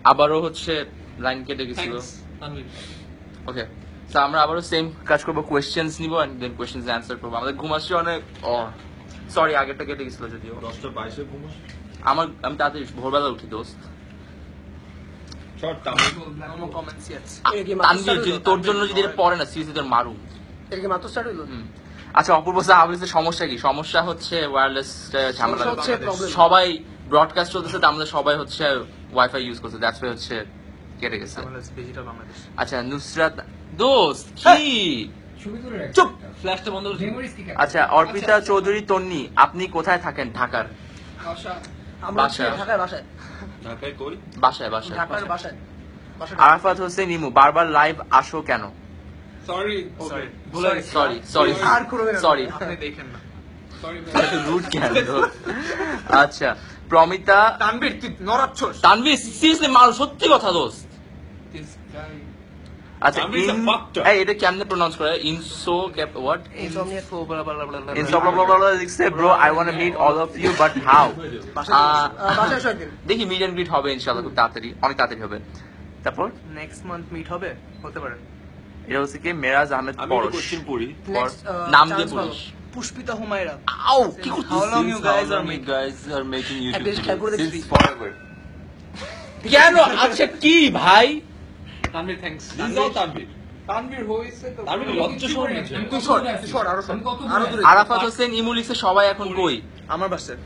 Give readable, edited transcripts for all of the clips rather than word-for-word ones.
আবারও হচ্ছে লাইন কেটে গেছিল। ওকে, তো আমরা আবারও সেম কাজ করবো, কোয়েশ্চেন্স নিবো এন্ড দেন কোয়েশ্চেন্স অ্যান্সার করবো। আমাদের ঘুম আসছে অনেক। সরি, আগেরটা কেটে গেছিল যদিও। 10:22 ঘুম আসে। আমি তাড়াতাড়ি ভোরবেলা উঠি দোস্ত। তানভীর, যদি তোর জন্য যদি এটা পড়ে না সিরিয়াসলি তোর মারুম। এটা কি মাত্র স্টার্ট হলো? আচ্ছা, অপূর্ব স্যার আবলিসের সমস্যা কি? সমস্যা হচ্ছে ওয়্যারলেস ঝামেলা হচ্ছে problem। সবাই ব্রডকাস্ট চলতেছে, তো আমাদের সবাই হচ্ছে ওয়াইফাই ইউজ করছে, দ্যাটস ওয়াই হচ্ছে কেটে গেছে। আচ্ছা নুসরাত দোস্ত কি চুপ, ফ্ল্যাশটা বন্ধ করে আচ্ছা অর্পিতা চৌধুরী তন্নি, আপনি কোথায় থাকেন? ঢাকার আমরা বাসায়। ঢাকায় বাসায়। ঢাকায় কই? বাসায় বাসায়। ঢাকার বাসায়। আরাফাত হোসেন ইমু, বারবার লাইভ আসো কেন? সরি সরি সরি আর করবেন না। সরি, আপনি দেখেন না। রুট কেন? আচ্ছা প্রমিতা তানভীর তুই নড়াচ্ছস। তানভীর সিরিয়াসলি মারো, সত্যি কথা দোস্ত। আচ্ছা Tanvir is a fucked up. এই এটা কেমনে প্রনাউন্স করে? ইনসো ক্যাপ হোয়াট? ইনসমনিয়া ইনসো ব্লা ব্লা ব্লা লিখছে, bro I want to meet all of you but how? বাসায় এসো একদিন। দেখি মিট এন্ড গ্রিট হবে ইনশাআল্লাহ খুব তাড়াতাড়ি, অনেক তাড়াতাড়ি হবে। তারপর নেক্সট মান্থ মিট হবে, হতে পারে। এটা হচ্ছে কি মেরাজ আহমেদ আমি পরশ, কোশ্চেন পড়ি। Next, নাম দিয়ে chance পুলিশ। পুষ্পিতা হুমায়রা। আউ কি করছিস? How long you guys are you guys are making YouTube বেশ খেয়াল করে videos? দেখবি। Since forever. কেন? আচ্ছা কি ভাই? তানভীর থ্যাঙ্কস। তানভীর হইছে তো। তানভীর লজ্জা শরম আছে। তুই সর, আরো সর। আরো দূরে। আরাফাত হোসেন ইমু লিখছে, সবাই এখন কই? আমার বাসায়।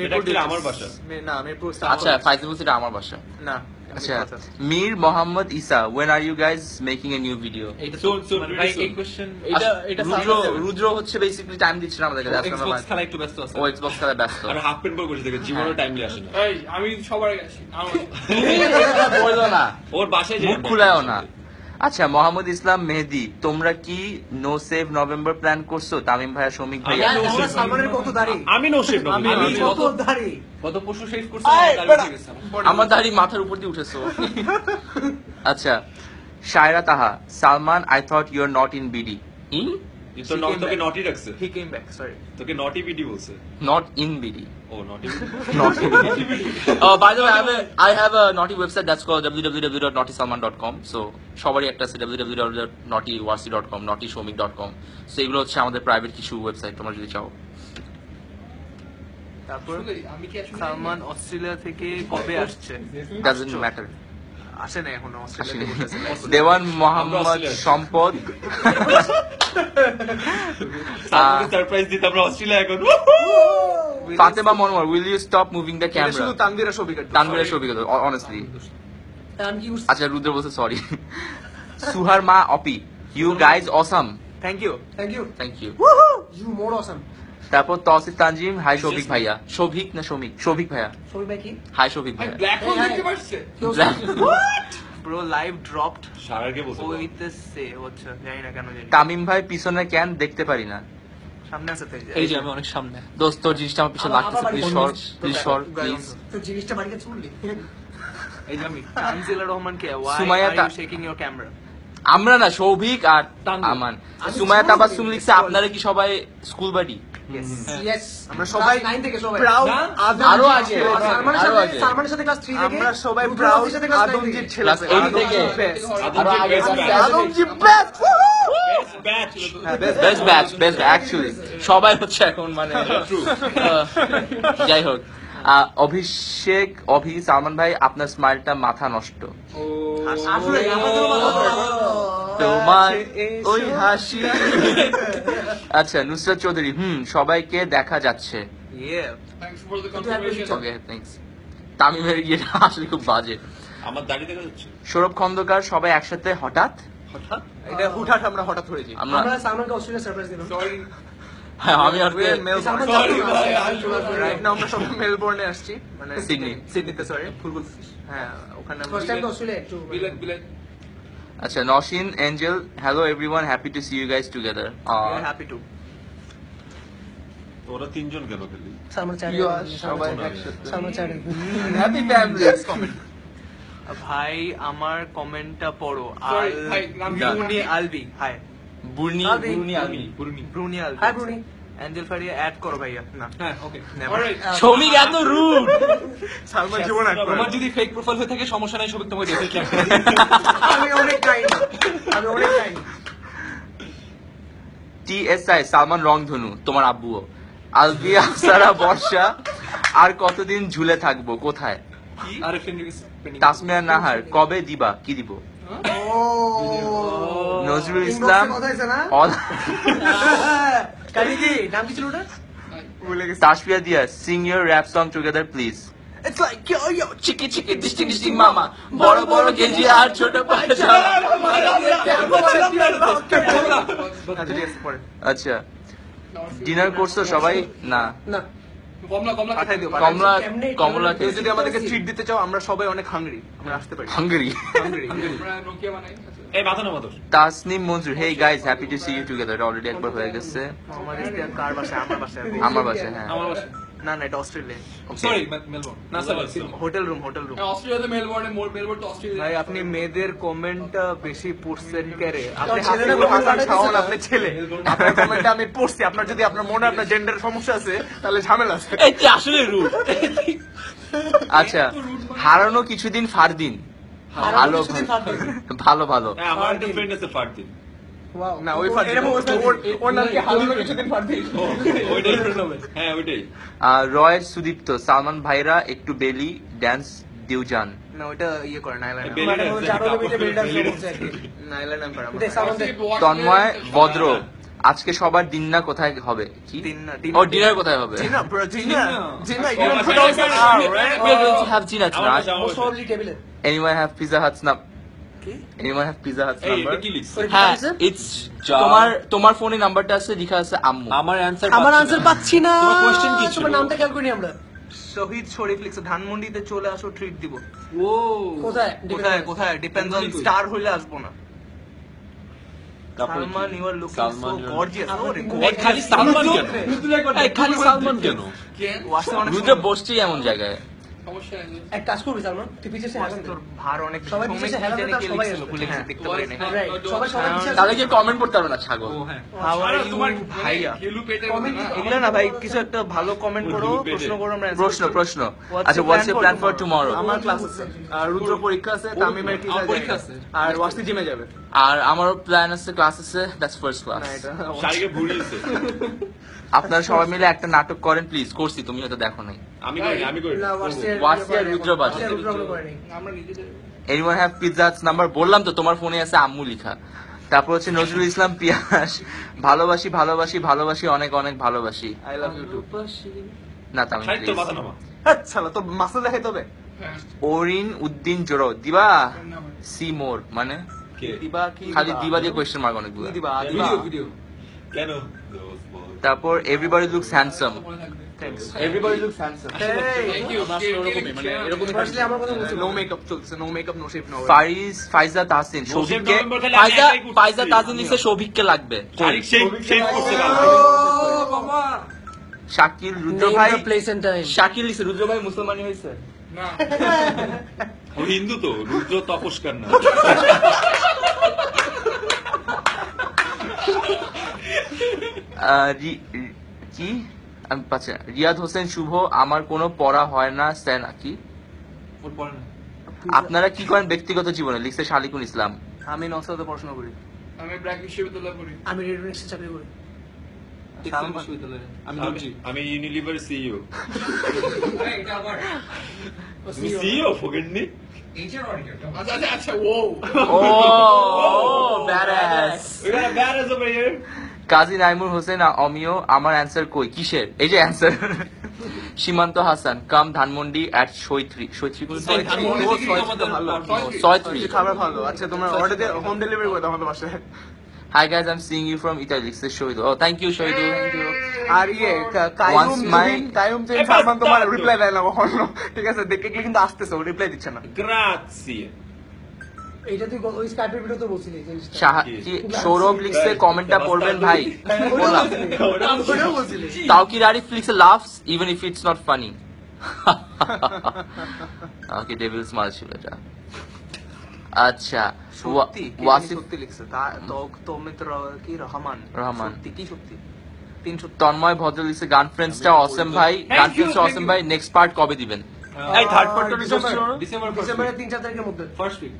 এটা কি আমার বাসা? না মিরপুর। আচ্ছা ফাইজুল বলছে এটা আমার বাসা। না আচ্ছা মীর মোহাম্মদ ইসা, when are you guys making a new video? Soon, ভাই very এই soon. কোশ্চেন রুদ্র হচ্ছে বেসিক্যালি টাইম দিচ্ছে না আমাদেরকে, that's এক্সবক্স why খেলা একটু ব্যস্ত আছে। ও এক্সবক্স খেলায় ব্যস্ত। আর হাফ প্যান্ট পরে বসে থাকে, জীবনে টাইমলি আসে না। এই আমি সবার আগে আসি। বললো না, ওর বাসায় যাই মুখ খুলায়ও না। আচ্ছা মোহাম্মদ ইসলাম মেহেদি, তোমরা কি নো সেভ নভেম্বর প্ল্যান করছো? তামিম ভাইয়া, শমিক ভাইয়া। আমি no আমরা shave সালমানের কত দাড়ি? আমি নো শেভ আমি কত দাড়ি? কত পশু শেভ করছে আমার দাঁড়িয়ে গেছে। আমার দাড়ি মাথার উপর দিয়ে উঠেছো। আচ্ছা Shaira Taha, Salman I thought you are not in BD. ইন তো তোকে নটি রাখছে, হি কেম ব্যাক, সরি। তোকে নটি বিডি বলছে। Not in BD. ও নটি Not by the way, I have a naughty website that's called www.naughtysalman.com. So সবারই একটা আছে www.naughtywarsi.com, naughtyshomik.com. So এগুলো হচ্ছে আমাদের প্রাইভেট কিছু ওয়েবসাইট, তোমরা যদি চাও। তারপর সালমান অস্ট্রেলিয়া থেকে কবে আসছে? Doesn't matter. আসে না এখনো অস্ট্রেলিয়া থেকে। দেওয়ান মোহাম্মদ সম্পদ, সারপ্রাইজ দিতে আমরা অস্ট্রেলিয়া এখন। Fatema Monowar, will you stop moving the এটা camera? শুধু তানভীর আর শফিক। তানভীরের ছবি গেল honestly. আমি কি করছি? আচ্ছা রুদ্র বলছে সরি। সুহার মা Opi, you guys awesome. Thank you. Thank you. Thank you. You more awesome. তারপর তৌসিফ তানজিম, হাই শৌভিক ভাইয়া। শৌভিক না শৌমিক? শৌভিক ভাইয়া। সবাই ভাই কি? হাই শৌভিক ভাইয়া। ব্ল্যাক হোল দেখতে পারছে। ব্রো লাইভ ড্রপড সারারকে বলছে। হইতেছে হচ্ছে, জানি না কেন জানি। তামিম ভাই পিছনে কেন দেখতে পারি না? সামনে আছে তাই। এই যে আমি অনেক সামনে। দোস্ত তোর জিনিসটা আমার পিছনে লাগতেছে, প্লিজ সর, প্লিজ সর, প্লিজ। তো জিনিসটা বাড়িতে চুললি। এই যে আমি তানজিলা রহমানকে, why সুমাইয়া are তা- you shaking your camera? আমরা না সৌভিক আর তানভীর। আমান। সুমাইয়া তাবাসসুম লিখছে, আপনারা কি সবাই স্কুল বাড়ি? ইয়েস। আমরা সবাই 9 থেকে সবাই। proud আরো আগে, সালমানের আরো সাথে আগে। সালমানের সাথে ক্লাস 3 থেকে। আমরা সবাই রুদ্র proud হাফিজের সাথে class 9 থেকে। আদমজির ছেলে। ক্লাস 8 থেকে আরো আগে। Adamji best batch, best actually সবাই হচ্ছে এখন মানে যাই হোক। অভিষেক সালমান ভাই, আপনার স্মাইলটা মাথা নষ্ট। আসলে আমাদের মতো তোমার ওই হাসি। আচ্ছা নুসরাত চৌধুরী, সবাইকে দেখা যাচ্ছে। Yeah. Okay thanks. তামিমের ইয়েটা আসলে খুব বাজে। আমার দাড়ি দেখা যাচ্ছে। সৌরভ খন্দকার, সবাই একসাথে হঠাৎ। এটা হুটহাট আমরা হঠাৎ হয়েছি। আমরা আমরা সালমানকে অস্ট্রেলিয়া সারপ্রাইজ দিলাম। হ্যাঁ, আমি আর We are in Melbourne. Salman Sorry, জানো না? ভাই, right now আমরা সবাই মেলবোর্নে আসছি, মানে Sydney. সিডনিতে, সরি ভুল বলছিস। হ্যাঁ ওখানে আমরা ফার্স্ট টাইম তো অস্ট্রেলিয়া একটু। আচ্ছা নসিন Angel, hello everyone, happy to see you guys together. Happy to. ওরা তিনজন গেল খালি। সালমান চাই। সবাই একসাথে। সালমান চাই। Happy family. ভাই আমার কমেন্টটা পড়ো। Sorry, ভাই, নাম কি? ব্রুনি আলবি, হাই। বুর্নি আলবি। বুর্নি আলবি। ব্রুনি আলবি। হাই ব্রুনি। অ্যাঞ্জেল ফারিয়া অ্যাড করো ভাইয়া না হ্যাঁ ওকে Never. অলরাইট সৌমিক এত রুড। সালমান জীবন অ্যাড করো তোমার যদি ফেক প্রোফাইল হয়ে থাকে সমস্যা নাই, সবিক তোমাকে দেখে আমি অনেক কাইন্ড। TSI সালমান রংধনু, তোমার আব্বুও। আলবিয়া সারা বর্ষা, আর কতদিন ঝুলে থাকবো কোথায়? আরে ফ্রেন্ড তাসমিয়া নাহার, কবে দিবা? কি দিব? নজরুল ইসলাম, কথা হয়েছে না? অল- কালি কি নাম কি ছিল ওটা? ভুলে গেছি তাসফিয়া দিয়া, sing your rap song together please. It's like yo চিকি চিকি ডিস্টিং ডিস্টিং মামা, বড় বড় গেঞ্জি আর ছোট পায়জামা। আচ্ছা ঠিক আছে পরে আচ্ছা, ডিনার করছো সবাই? না, না। কমলা কমলা পাঠাই দিও কমলা কেমনে কমলা কেউ যদি আমাদেরকে ট্রিট দিতে চাও আমরা সবাই অনেক হাংরি আমরা আসতে পারি হাঙ্গরি। হাংরি আমরা নোকিয়া বানাই। এই মাথা না মাথা। তাসনিম মঞ্জুর, hey guys happy to see you together, already একবার হয়ে গেছে। আমার ইস্তেহার কার বাসায় আমার বাসায় আমার বাসায়, হ্যাঁ। আমার বাসা। না না এটা অস্ট্রেলিয়া সরি মেলবোর্ন। না স্যার হোটেল রুম অস্ট্রেলিয়াতে মেলবোর্নে মেলবোর্ন তো অস্ট্রেলিয়া। ভাই আপনি মেয়েদের কমেন্ট বেশি পড়ছেন কেরে আপনি ছেলেরা হাসিবুল comment হাসান পাঠাইছে শাওন না? আপনি ছেলে আপনার কমেন্টে আমি পড়ছি আপনার যদি আপনার মনে আপনার জেন্ডার সমস্যা আছে তাহলে ঝামেলা আছে এই তুই আসলে রুড। আচ্ছা, হারানো কিছুদিন ফারদিন, ভালো ভালো ভালো। আমার একটা ফ্রেন্ড আছে ফারদিন। Wow. না ওই ফার এরকম ওর নামকে হারানো কিছুদিন ফার দিই ওইটাই ফ্রেন্ড হবে। হ্যাঁ ওইটাই। রয় সুদীপ্ত, সালমান ভাইরা একটু বেলি ড্যান্স দিউ যান। না ওইটা ইয়ে করে নাইলান মানে ও জানো না বেটে বেল্ডার বলছে আর কি। নাইলান এম্পায়ার দেখ সাউন্ড দেখ। তন্ময় ভদ্র, আজকে সবার দিন না কোথায় হবে? কি ও ডিনার কোথায় হবে? জিনা ব্রো জিনা জিনা Oh, you my don't put God. on some We are going to have dinner tonight. Most probably টেবিলে। Anyone have Pizza Hut's number? Anyone have Pizza Hut's এই number? এটা কি লিখছ? হ্যাঁ, it's তোমার ফোনে নাম্বারটা আছে, লেখা আছে আম্মু। আমার অ্যানসার আমার আনসার পাচ্ছি না। তোমার question কি ছিল? তোমার নামটা খেয়াল করিনি আমরা। শহীদ শরীফ লিখছে ধানমন্ডিতে চলে আসো ট্রিট দিব ও কোথায়? কোথায় কোথায় ডিপেন্ডস অন স্টার হইলে আসবো না Salman you are looking so Salman, you are- gorgeous ওরে এই খালি সালমান কেন? এই খালি সালমান কেন? ওয়াসে অনেক রুদ্র বসছেই এমন জায়গায়। সমস্যা নেই। এক কাজ করবি সালমান, তুই পিছে এসে ওয়াসে হাসতে। তোর ভার অনেক সবাই সময় পিছে কি হেলানো জানি তার কে সবাই লিখছিল আসবে। ভুলে গেছি দেখতে পারি না Right, সবাই সবাই পিছে আসবে। তাহলে কি কমেন্ট করতে পারবে না ছাগল? ও হ্যাঁ। How are আরে you, তোমার ভাইয়া? হেলু পেটের Comment মধ্যে না? এগুলো না ভাই কিছু একটা ভালো কমেন্ট করো Group এ প্রশ্ন করো আমরা answer প্রশ্ন করি। প্রশ্ন What's আচ্ছা, your what's your plan for tomorrow? আমার ক্লাস আছে আর রুদ্র পরীক্ষা আছে তামিমের কি আমার পরীক্ষা আছে। আর ওয়াসি জিমে যাবে আর আমারও প্ল্যান আছে, ক্লাস আছে, দ্যাটস ফার্স্ট ক্লাস। না এটা শাড়িকে ভুলিয়েছে। আপনারা সবাই মিলে একটা নাটক করেন প্লিজ। করছি, তুমি হয়তো দেখো নাই। আমি করি আমি করি। না, ওয়াসিয়ার ওয়াসিয়ার রুদ্র বাজে। ওয়াসিয়ার রুদ্র আমরা করে নাই। আমরা নিজেদের anyone have pizza huts number? বললাম তো তোমার ফোনে আছে আম্মু লেখা। তারপর হচ্ছে নজরুল ইসলাম পিয়াস, ভালোবাসি ভালোবাসি ভালোবাসি অনেক অনেক ভালোবাসি। আই লাভ ইউ টু না তামিম শাড়ি তো please। মাথা নামা। আচ্ছা তো মাসল দেখাই তবে হ্যাঁ। ওরিন উদ্দিন জোড়ো দিবা সি মোর, মানে কে? দিবা কি খালি দিবা দিয়ে কোয়েশ্চেন মার্ক অনেকগুলো। কি দিবা ভিডিও ভিডিও। কেন? তারপর এভরিবডি লুকস হ্যান্ডসাম। মনে থাকবে। Thanks everybody looks handsome. Thank you. আসলে আমার কথা বলছি। নো মেকআপ চলছে no makeup no shape no Faiza Tahsin, Most সৌভিককে November খালি আমি একাই করতেছি। ফাইজা তাহসিন লিখছে সৌভিককে লাগবে। শাড়ি সেই করছে না। বাবা। শাকিল, রুদ্র Name ভাই, the place and time. Shakil লিখছে রুদ্র ভাই মুসলমানি হয়েছে। না। ও হিন্দু তো, রুদ্র তপস্কার না। কি আমি পাচ্ছি না। রিয়াদ হোসেন শুভ, আমার কোনো পড়া হয় না স্যার কি? ওর পরে না। আপনারা কি করেন ব্যক্তিগত জীবনে? লিখছে শালিকুল ইসলাম। আমি নসরাতে পড়াশোনা করি আমি ব্র্যাক বিশ্ববিদ্যালয়ে পড়ি। আমি রেডিওনেক্সে চাকরি করি। আমি দর্জি। আমি ইউনিলিভার সিইও। এটা আবার তুমি সিইও ফোগেননি? আচ্ছা আচ্ছা আচ্ছা ও ও badass. We got a badass over here. কাজী নাইমুর হোসেন অমিও, আমার অ্যান্সার কই? কিসের? এই যে অ্যান্সার। সীমান্ত হাসান, কাম ধানমন্ডি at সৈত্রী কোন এই ধানমন্ডি থেকে ছয় আমাদের ভালো। সয়ত্রী। খাবার ভালো আচ্ছা তোমরা অর্ডার দিয়ে হোম ডেলিভারি করে দাও আমাদের বাসায় Hi guys, I'm seeing you from Italy. লিখছে শহীদ। Oh, thank you শহীদ। আর ইয়ে Once my- Kayum chain Salman তোমার রিপ্লাই দেয় না কখনো ঠিক আছে দেখে কিন্তু আসতেছে ও রিপ্লাই দিচ্ছে না Grazie. এইটা তুই ওই স্কাইপের ভিডিওতে বলছিলি জিনিসটা। সৌরভ লিখছে কমেন্টটা পড়বেন ভাই। বললাম। ওটাও বলছিলি। তাওকির আরিফ লিখছে loves even if it's not funny. Okay, devil smile ছিল এটা। আচ্ছা, সত্যি ওয়াসিফ সত্যি লিখছে তা তো মিত্র কি রহমান রহমান। সত্যি কি সত্যি 300 তন্ময় ভদ্র লিখছে গান ফ্রেন্ডসটা অসম ভাই, গান ফ্রেন্ডসটা অসম ভাই, নেক্সট পার্ট কবে দিবেন? এই থার্ড পার্টটা রিকোয়েস্ট ছিল না? ডিসেম্বরের 3-4 তারিখের মধ্যে। First week.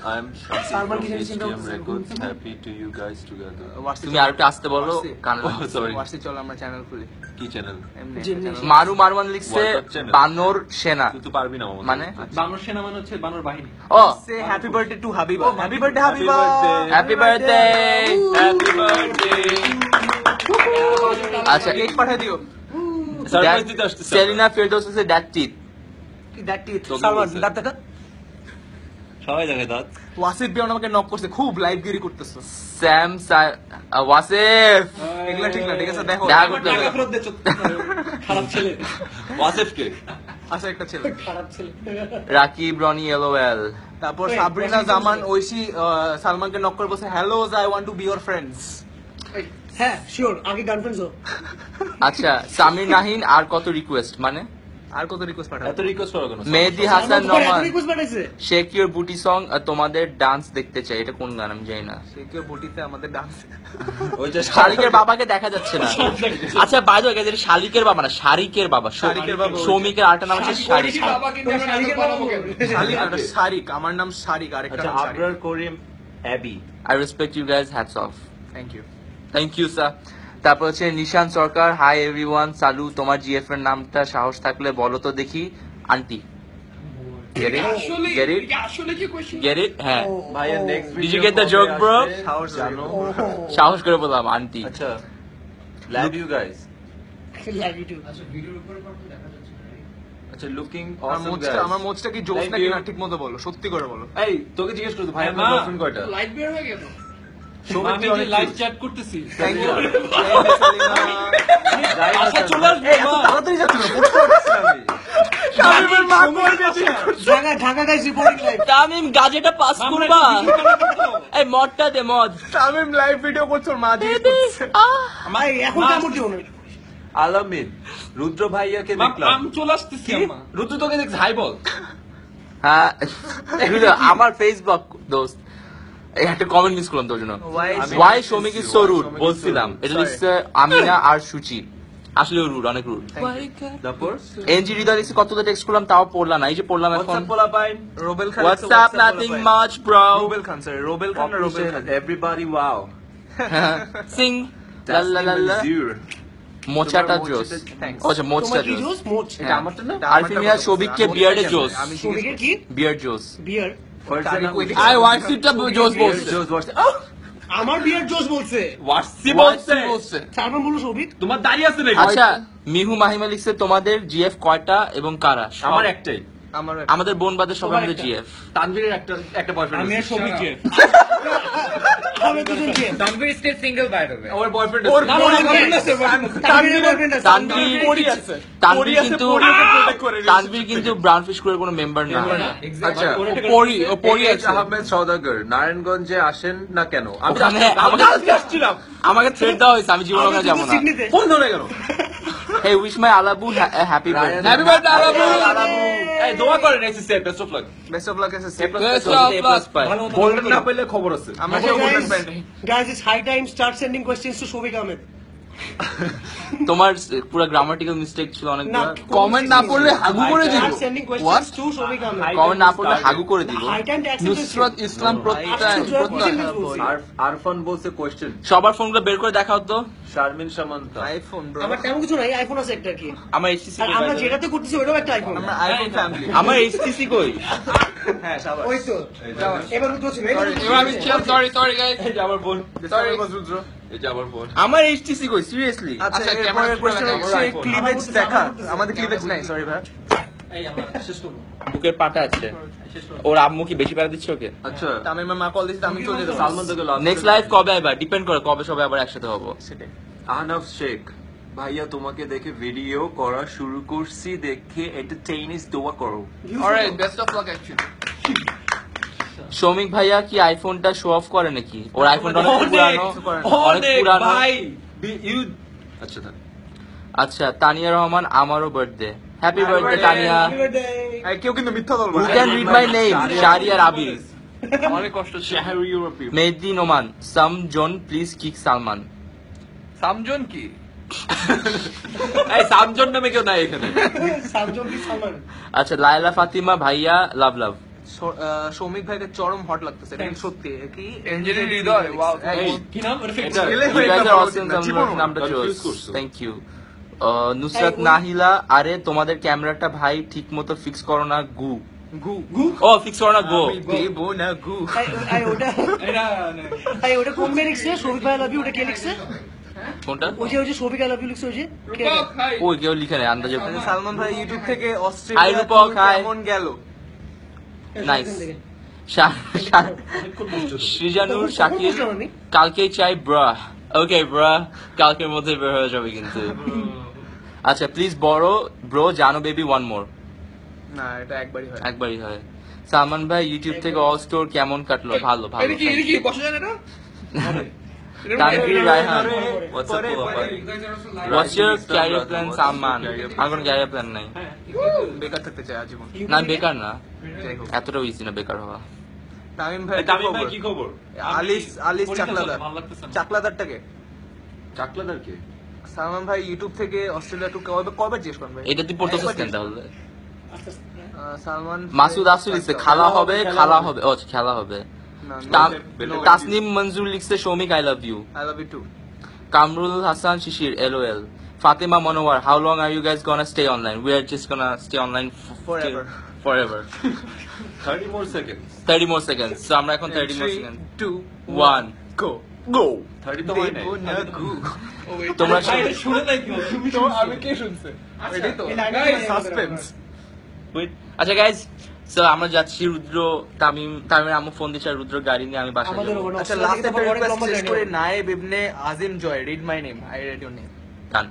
I'm Shakti Salman from ki jani HTM single- Records. Happy to you guys together. তুমি আর একটু আসতে বলো কানে Oh, sorry. ওয়ার্সি চলো আমরা চ্যানেল খুলি কি চ্যানেল? এমনি যেমনি। channel। মারু মারওয়ান লিখছে World Cup channel? বানর সেনা, তুই তো পারবি না মামা। মানে বানর সেনা মানে হচ্ছে বানর বাহিনী। ও সে happy birthday to Habiba. Happy birthday Happy হাবিবা। birthday. Happy birthday. Happy birthday. আচ্ছা কেক পাঠিয়ে দিও। সারপ্রাইজ দিতে আসতেছে। সেলিনা ফেরদৌস হচ্ছে দ্যাট টিথ। কি দ্যাট টিথ তোকে সালমান বলছে। দাঁত দেখা সবাই দেখে দাঁত। ওয়াসিফ বিয়ন আমাকে নক করছে, খুব লাইভ গিরি করতেছো। স্যাম ওয়াসিফ এগুলা ঠিক না, ঠিক আছে দেখো। দেখা করতে হবে। টাকা ফেরত দে, খারাপ ছেলে। ওয়াসিফকে আচ্ছা একটা ছেলে। খারাপ ছেলে। রাকিব রনি এলওএল। তারপর Wait, সাবরিনা Washington জামান ছিল। ঐশী সালমানকে নক করে বলছে hello I want two B your friends. হ্যাঁ শিওর, আগে গার্লফ্রেন্ডস হো। আচ্ছা সামির নাহিন আর কত রিকোয়েস্ট, মানে আর কত রিকোয়েস্ট পাঠাবো? এত রিকোয়েস্ট করো কেন? মেহেদি হাসান নোমান রিকোয়েস্ট পাঠাইছে। শেক ইউর বুটি সং, তোমাদের ডান্স দেখতে চাই। এটা কোন গান আমি জানি না। সে কেউ বটিতে আমাদের ডান্স। ওই যে শালিকের বাবাকে দেখা যাচ্ছে না। আচ্ছা বাই দ্য ওয়ে গাইস, এটা শালিকের বাবা না, শারিকের বাবা। শারিকের বাবা। সৌমিকের আরেকটা নাম হচ্ছে শারিক। শালিক একটা শারিক, আমার নাম শারিক, আরেকটা আচ্ছা নাম Sharik. Abrar Karim Abby. I respect you guys, hats off. Thank you. Thank you sir. তারপর হচ্ছে নিশান সরকার, হাই এভরিওয়ান, সালু। তোমার জিএফ এর নামটা সাহস থাকলে বলো তো দেখি। Aunty get it, get it, আসলে কি কোশ্চেন? Get it. হ্যাঁ ভাইয়া next Did you get the joke, bro? সাহস জানো? সাহস করে বললাম আন্টি। আচ্ছা love you guys. Love you too. আচ্ছা লুকিং আমার অসম মোচটা, গাইস। আমার মোচটা কি জোস Thank নাকি you. না, ঠিক মতো বলো, সত্যি করে বলো। এই তোকে জিজ্ঞেস করতে ভাই হ্যাঁ, আপনার মা। গার্লফ্রেন্ড কয়টা? লাইট বের হয়ে গেল। সৌমিক আমি তুই অনেক লাইভ cute। চ্যাট করতেছি। Thank you. বাসা চলে আসবে মা। তাড়াতাড়ি যাচ্ছ না, পড়তে পারছি না আমি। শামিমের মা কই গেছে? Dhaka guys reporting live. Tamim গাজেটা পাস করবা। এই মদটা দে, মদ। শামিম লাইভ ভিডিও করছো, ওর মা জিজ্ঞেস করছে। ভাই এখন কামড় দিও না। আলামিন রুদ্র ভাইয়াকে মা, দেখলাম। আমি চলে আসতেছি আম্মা। রুদ্র তোকে দেখছ হাই বল। হ্যাঁ এগুলো আমার ফেসবুক দোস্ত। এই একটা কমেন্ট মিস করলাম তোর জন্য। Why Soumik is so rude বলছিলাম। এটা লিখছে আমিনা আর সুচি। আসলে রুড, অনেক রুড। তারপর এনজি হৃদয় লিখছে কতটা টেক্সট করলাম তাও পড়লাম না। এই যে পড়লাম এখন। হোয়াটসঅ্যাপ পোলা পাইন। Robel Khan. What's up nothing much bro. Robel Khan sir, Robel Khan না Robel Khan? Everybody wow. Sing la la la লা। মোচাটা তোমার জোস। মোচাটা- Thanks. আচ্ছা মোচটা তোমার কি জোস। জোস মোচ? এটা আমারটা না? আরফিন মিয়া সবিককে বিয়ার্ডে জোস। আমি সবিকের কি? বিয়ার্ড জোস। বিয়ার। আই ওয়ান্ট সিটটা জোস বলছে। আমার বিয়ার জোস বলছে। ওয়াটসি বলছে বলছে। সালমান বলো সবিক। তোমার দাঁড়িয়ে আছে নাকি? আচ্ছা মিহু মাহিমা লিখছে তোমাদের জিএফ কয়টা এবং কারা? আমার একটাই। আমার আমাদের বোন বাদে সবাই আমাদের জিএফ। তানভীরের একটা বয়ফ্রেন্ড আমি আর সবিকে। আমি দুজন কি? Tanvir still single by the way. আমার বয়ফ্রেন্ড ওর না, না, পরি boyfriend আছে, boyfriend আছে। তানভীরের boyfriend আছে। তানভীর পরি আছে। তানভীর পরি আছে, কিন্তু পরি ওকে protect করে রেখেছে। তানভীর কিন্তু ব্রাউন ফিশ করে কোনো মেম্বার না। আচ্ছা পরি এইচ আহমেদ সওদাগর নারায়ণগঞ্জে আসেন না কেন? আমি ওখানে আমাকে থ্রেড দেওয়া হয়েছে, আমি জীবনে ওখানে যাবো না। সিডনিতে। ফোন ধরে গেল। Hey, wish my Alabu happy birthday. Happy birthday, Alabu! এই দোয়া করেন SSC best of luck. Best of luck SSC. Golden না পেলে খবর আছে। আমরা Okay, কেউ guys. Golden pant. Guys, it's high time start sending questions to Shobik Ahmed. তোমার পুরো গ্রামাটিক্যাল মিস্টেক ছিল না, অনেকগুলো। Comment না পড়লে হাগু করে দিব। Start sending questions to Shobik Ahmed. Comment না পড়লে হাগু করে দিব। High time to accept Nusrat question. ইসলাম প্রত্যয়। আরফান বলছে কোশ্চেন। সবার ফোনগুলো বের করে দেখাও তো। শারমিন সামান্তা। IPhone bro. আমার তেমন কিছু নাই, আইফোন আছে একটা কি। আমার HTC আর আমরা যেটাতে করতেছি ওটাও একটা আইফোন। আমরা আইফোন ফ্যামিলি। আমার HTC কই? হ্যাঁ সাবাস। ওই তো। এবার উত্তর ছিল। Sorry guys. এই যে আমার বোন। সরি বজরুদ্র। এই যে আমার বোন। আমার HTC কই সিরিয়াসলি? আচ্ছা এরপরের কোশ্চেন হচ্ছে ক্লিভেজ দেখা। আমাদের ক্লিভেজ নাই, সরি ভাই। বুকের পাটা আছে। ওর আম্মু কি বেশি প্যারা দিচ্ছে ওকে? আচ্ছা তামিমের মা কল দিচ্ছে, আমি চলে যাবো। সালমান তোকে লাভ। নেক্সট লাইভ কবে আবার ডিপেন্ড করে কবে সবাই আবার একসাথে হবো। সেটাই। আহনাফ শেখ ভাইয়া তোমাকে দেখে ভিডিও করা শুরু করছি, দেখে এন্টারটেইনিস দোয়া করো। Alright, best of luck actually. Soumik ভাইয়া কি আইফোনটা শো অফ করে নাকি? ওর আইফোনটা অনেক পুরানো, অনেক পুরানো। ভাই ইউ আচ্ছা থাক। আচ্ছা তানিয়া রহমান, আমারও birthday. Happy birthday Tania. Happy birthday. কেউ কিন্তু মিথ্যা বলবো Who না। can read my name? Shahriar আবির। অনেক কষ্ট শাহরি ইউরোপি। মেহেদি নোমান, সাম জন প্লিজ কিক সালমান। সামজন কি? এই সামজন নামে কেউ নাই এখানে। সামজন কি সালমান? আচ্ছা লাইলা ফাতিমা ভাইয়া লাভ লাভ। সৌমিক ভাইকে চরম হট লাগতেছে, এটা Thanks. সত্যি কি এঞ্জেলির হৃদয়, ওয়াও। কি নাম? এটা- You guys are awesome, নামটা Confuse চোস। করছো। Thank you. নুসরাত নাহিলা, আরে তোমাদের ক্যামেরাটা ভাই ঠিক মতো ফিক্স করো না গু। গু ও ফিক্স করো না গো। আমি দেব না গু। ওটা কোন মেয়ে লিখছে? শফিক ভাই লাভ ইউ, ওটা কে লিখছে? কোনটা? ওই যে শফিক আই লাভ ইউ লিখছে, ওই যে কে? ওই কেউ লিখে নেই, আন্দাজে। আচ্ছা, সালমান ভাই ইউটিউব থেকে Hi, অস্ট্রেলিয়া রূপক, hi. কেমন গেল? নাইস। সৃজানুর শাকিল, বুঝলাম আমি। কালকেই চাই ব্রা। ওকে ব্রা, কালকের মধ্যে বের হয়ে যাবে কিন্তু। আচ্ছা প্লিজ বড় ব্রো জানো বেবি ওয়ান মোর। না, এটা একবারই হয়। একবারই হয়। সালমান ভাই ইউটিউব থেকে অল স্টোর কেমন কাটলো? ভালো ভালো। এটা কি বসা যায় না? Tanvir Raihan, What's up, Papa? what's your career plan Salman? আমার কোনো ক্যারিয়ার প্ল্যান নাই। বেকার থাকতে চাই আজীবন। না আমি বেকার না, যাই হোক। এতটাও ইজি না বেকার হওয়া। তামিম ভাই, তামিম ভাই কি খবর? আলিস চাকলাদার, চাকলাদারটাকে চাকলাদার কে? সালমান ভাই ইউটিউব থেকে অস্ট্রেলিয়া টু কবে জিজ্ঞেস করেন ভাই? এটা তুই পড়তেছিস কেন তাহলে? সালমান মাসুদ আসু লিখছে খালা হবে, খালা হবে। ও আচ্ছা, খেলা হবে। তাসনিম মঞ্জুর লিখছে Soumik I love you. I love you too. Kamrul Hasan Shishir LOL। Fatema Monowar, how long are you guys gonna stay online? We are just gonna stay online Forever. forever 30 more seconds. 30 more seconds. So আমরা এখন 30 more seconds 2 1 গো। go 30 তো হয় নাই। দেব না গু। তোমরা তো আমি কে শুনছে? এটাই তো সাসপেন্স। আচ্ছা গাইজ, সো আমরা যাচ্ছি রুদ্র, তামিমের আম্মু ফোন দিচ্ছে আর রুদ্র গাড়ি নিয়ে আমি বাসায় আমাদের যাবো। ওখানে আচ্ছা, অস্ট্রেলিয়া লাস্ট থেকে একটা অনেক রিকোয়েস্ট লম্বা শেষ journey করে হবে। Nayeb Ibne Azim Joy, read my name, I read your name. Done.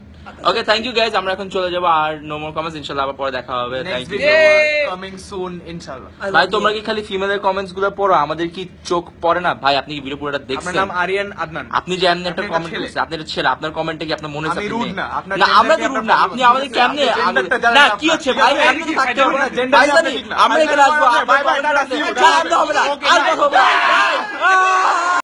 Okay thank you guys, আমরা এখন চলে যাবো। আর নো মোর কমেন্টস, ইনশাআল্লাহ আবার পরে দেখা হবে। Thank next you. Video coming soon ইনশাআল্লাহ। ভাই তোমরা কি খালি ফিমেলের কমেন্টস গুলো পড়ো, আমাদের কি চোখ পড়ে না? ভাই আপনি কি ভিডিও পুরোটা আপনার দেখছেন? নাম আরিয়ান আদনান। আপনি যে এমনি একটা আপনি কমেন্ট ছেলে। করছেন, আপনি একটা ছেলে, আপনার কমেন্টে কি আপনার মনে হচ্ছে আমি আপনি রুড মেয়ে? না, আপনার না আমরা তো gender রুড কে না, আপনার আপনি ভালোবাসেন। আমাদের কেমনে আপনি gender টা জানেন না না, কি হচ্ছে আপনার ভাই? gender এমনি কি? তো থাকতে হবে না, gender ভাই টা জানি ঠিক না। আমরা এখানে আসবো, bye bye, tata, see you, আর আনতে হবে না, Okay, আর bye. কথা হবে না।